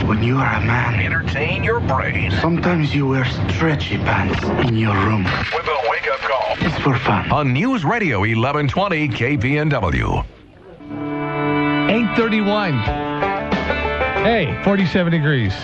When you are a man, entertain your brain. Sometimes you wear stretchy pants in your room. With a wake-up call. It's for fun. On News Radio 1120 KPNW. 8:31. Hey, 47 degrees.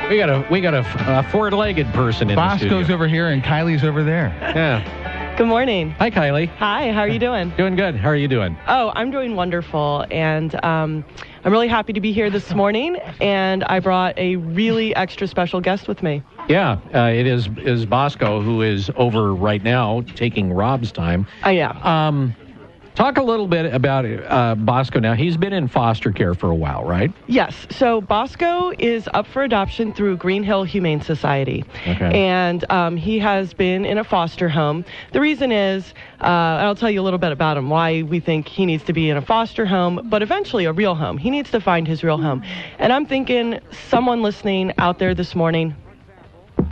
We got a four-legged person in the studio. Bosco's over here and Kylie's over there. Yeah. Good morning. Hi, Kylie. Hi, how are you doing? Doing good. How are you doing? Oh, I'm doing wonderful, and I'm really happy to be here this morning, and I brought a really extra special guest with me. Yeah, it is Bosco, who is over right now taking Rob's time. Yeah. Talk a little bit about Bosco now. He's been in foster care for a while, right? Yes. So Bosco is up for adoption through Green Hill Humane Society. Okay. And he has been in a foster home. The reason is, I'll tell you a little bit about him, why we think he needs to be in a foster home, but eventually a real home. He needs to find his real home. And I'm thinking someone listening out there this morning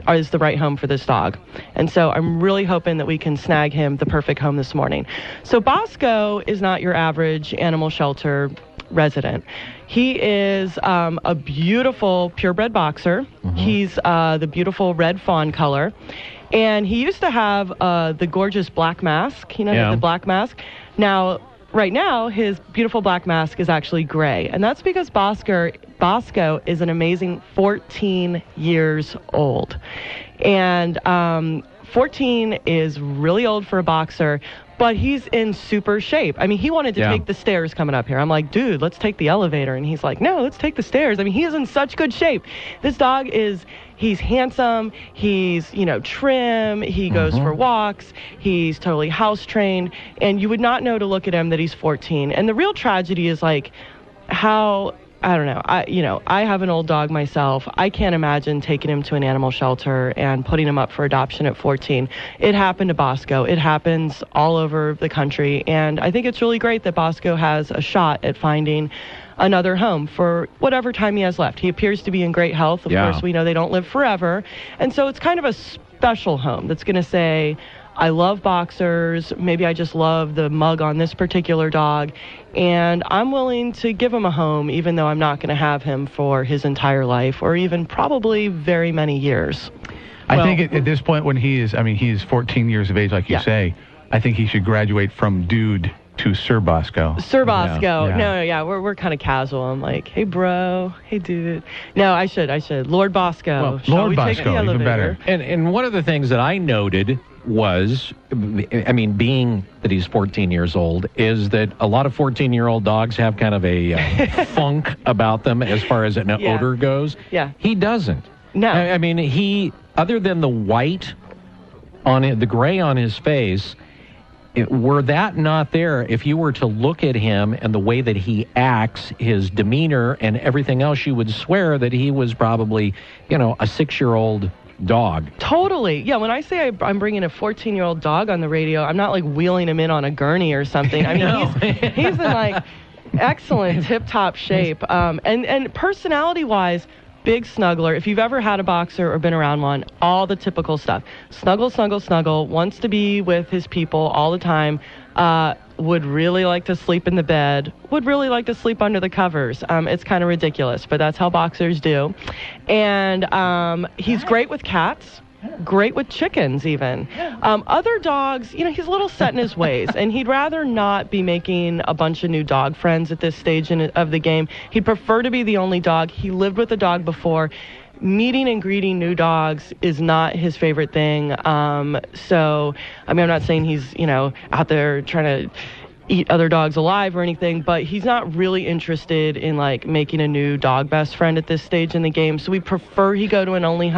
is the right home for this dog. And so I'm really hoping that we can snag him the perfect home this morning. So Bosco is not your average animal shelter resident. He is a beautiful purebred boxer. Mm-hmm. He's the beautiful red fawn color. And he used to have the gorgeous black mask, the black mask. Now, right now, his beautiful black mask is actually gray. And that's because Bosco is an amazing 14 years old. And 14 is really old for a boxer, but he's in super shape. I mean, he wanted to take the stairs coming up here. I'm like, dude, let's take the elevator. And he's like, no, let's take the stairs. I mean, he is in such good shape. This dog he's handsome, he's, trim, he goes for walks, he's totally house trained, and you would not know to look at him that he's 14. And the real tragedy is how, I don't know, I have an old dog myself. I can't imagine taking him to an animal shelter and putting him up for adoption at 14. It happened to Bosco. It happens all over the country, and I think it's really great that Bosco has a shot at finding another home for whatever time he has left. He appears to be in great health. Of course, we know they don't live forever. And so it's kind of a special home that's going to say, I love boxers. Maybe I just love the mug on this particular dog. And I'm willing to give him a home, even though I'm not going to have him for his entire life or even probably very many years. I think at this point when he is 14 years of age, like you say, I think he should graduate from dude to Sir Bosco. Sir Bosco. No, we're kind of casual. I'm like, hey, bro. Hey, dude. No, I should. Lord Bosco. Well, Lord Bosco, even better. And one of the things that I noted was, being that he's 14 years old, is that a lot of 14-year-old dogs have kind of a funk about them as far as an odor goes. Yeah. He doesn't. No. He, other than the white on it, the gray on his face, were that not there, if you were to look at him and the way that he acts, his demeanor and everything else, you would swear that he was probably, a 6-year-old dog. Totally. Yeah, when I say I'm bringing a 14-year-old dog on the radio, I'm not wheeling him in on a gurney or something. He's in excellent tip-top shape. And personality-wise, big snuggler. If you've ever had a boxer or been around one, all the typical stuff. Snuggle, snuggle, snuggle, wants to be with his people all the time, would really like to sleep in the bed, would really like to sleep under the covers. It's kind of ridiculous, but that's how boxers do. And he's great with cats. Great with chickens, even. Other dogs, he's a little set in his ways, and he'd rather not be making a bunch of new dog friends at this stage of the game. He'd prefer to be the only dog. He lived with a dog before. Meeting and greeting new dogs is not his favorite thing. So, I'm not saying he's, out there trying to eat other dogs alive or anything, but he's not really interested in making a new dog best friend at this stage in the game. So we prefer he go to an only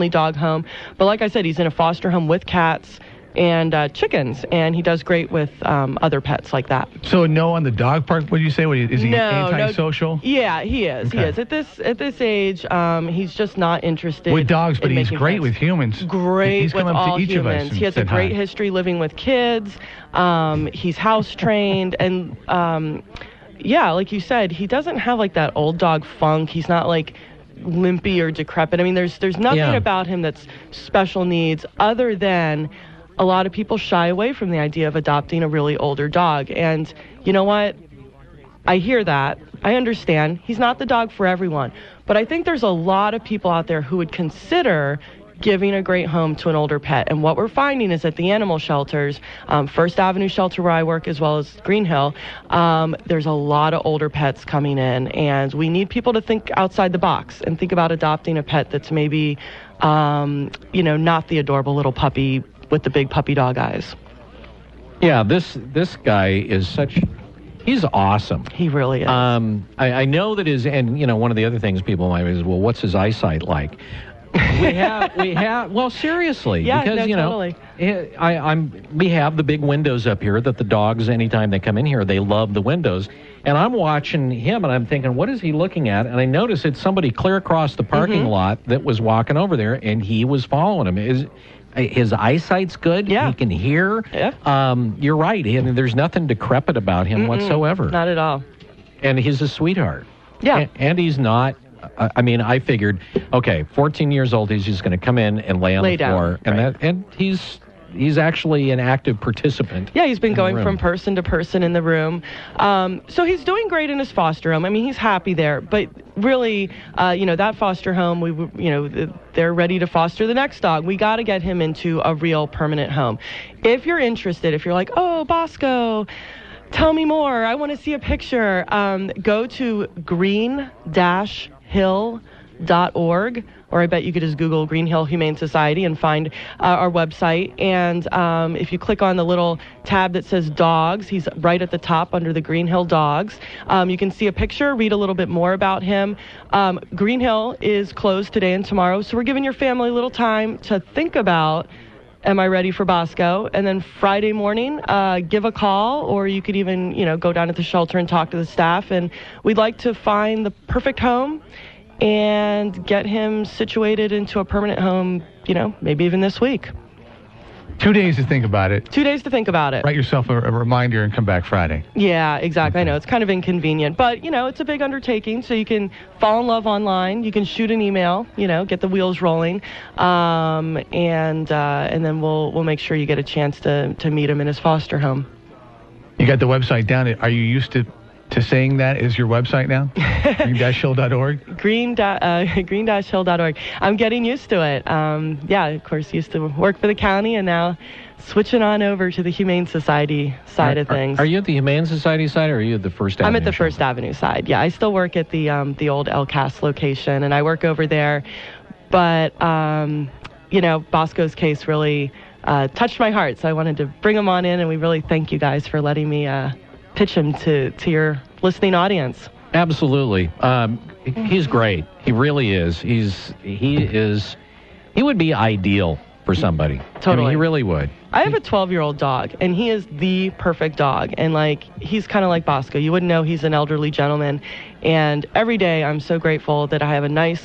dog home. But like I said, he's in a foster home with cats and chickens, and he does great with other pets like that. So no on the dog park, what do you say? Is he antisocial? No, yeah, he is. Okay. He is. At this age, he's just not interested with dogs, but he's great pets. with humans. Great he's with come up all to each humans. of us. He has a great history living with kids. He's house trained, and like you said, he doesn't have that old dog funk. He's not limpy or decrepit. There's nothing about him that's special needs other than a lot of people shy away from the idea of adopting a really older dog. And you know what? I hear that. I understand. He's not the dog for everyone. But I think there's a lot of people out there who would consider giving a great home to an older pet. And what we're finding is at the animal shelters, First Avenue Shelter where I work, as well as Green Hill, there's a lot of older pets coming in. And we need people to think outside the box and think about adopting a pet that's maybe, not the adorable little puppy with the big puppy dog eyes. Yeah, this guy is he's awesome. He really is. I know that one of the other things people might is, well, what's his eyesight like? we have, well, seriously. Yeah, because, totally. We have the big windows up here that the dogs, anytime they come in here, they love the windows. And I'm watching him, and I'm thinking, what is he looking at? And I notice it's somebody clear across the parking lot that was walking over there, and he was following him. His eyesight's good. Yeah. He can hear. Yeah. You're right. There's nothing decrepit about him whatsoever. Not at all. And he's a sweetheart. Yeah. And he's not. I figured, okay, 14 years old, he's just going to come in and lay on the floor. Right. And he's actually an active participant. Yeah, he's been going from person to person in the room. So he's doing great in his foster home. I mean, he's happy there. But really, that foster home, they're ready to foster the next dog. We got to get him into a real permanent home. If you're interested, if you're like, oh, Bosco, tell me more, I want to see a picture, go to green-hill.org, or I bet you could just Google Green Hill Humane Society and find our website. And if you click on the little tab that says dogs, he's right at the top under the Green Hill dogs. You can see a picture, read a little bit more about him. Green Hill is closed today and tomorrow, so we're giving your family a little time to think about, am I ready for Bosco? And then Friday morning, give a call, or you could even, go down at the shelter and talk to the staff. And we'd like to find the perfect home and get him situated into a permanent home, maybe even this week. 2 days to think about it. 2 days to think about it. Write yourself a reminder and come back Friday. Yeah, exactly. Okay. I know it's kind of inconvenient, but it's a big undertaking. So you can fall in love online. You can shoot an email. Get the wheels rolling, and then we'll make sure you get a chance to meet him in his foster home. You got the website down. Are you used to saying that is your website now? Green-hill.org? Green-hill.org. I'm getting used to it. Of course, used to work for the county, and now switching on over to the Humane Society side of things. Are you at the Humane Society side, or are you at the First Avenue? I'm at the First Avenue side. Yeah, I still work at the old El Cas location, and I work over there. But, Bosco's case really touched my heart, so I wanted to bring him on in, and we really thank you guys for letting me pitch him to your listening audience. Absolutely. He's great. He really is. He would be ideal for somebody. Totally. He really would. I have a 12-year-old dog, and he is the perfect dog. And, he's kind of like Bosco. You wouldn't know he's an elderly gentleman. And every day I'm so grateful that I have a nice,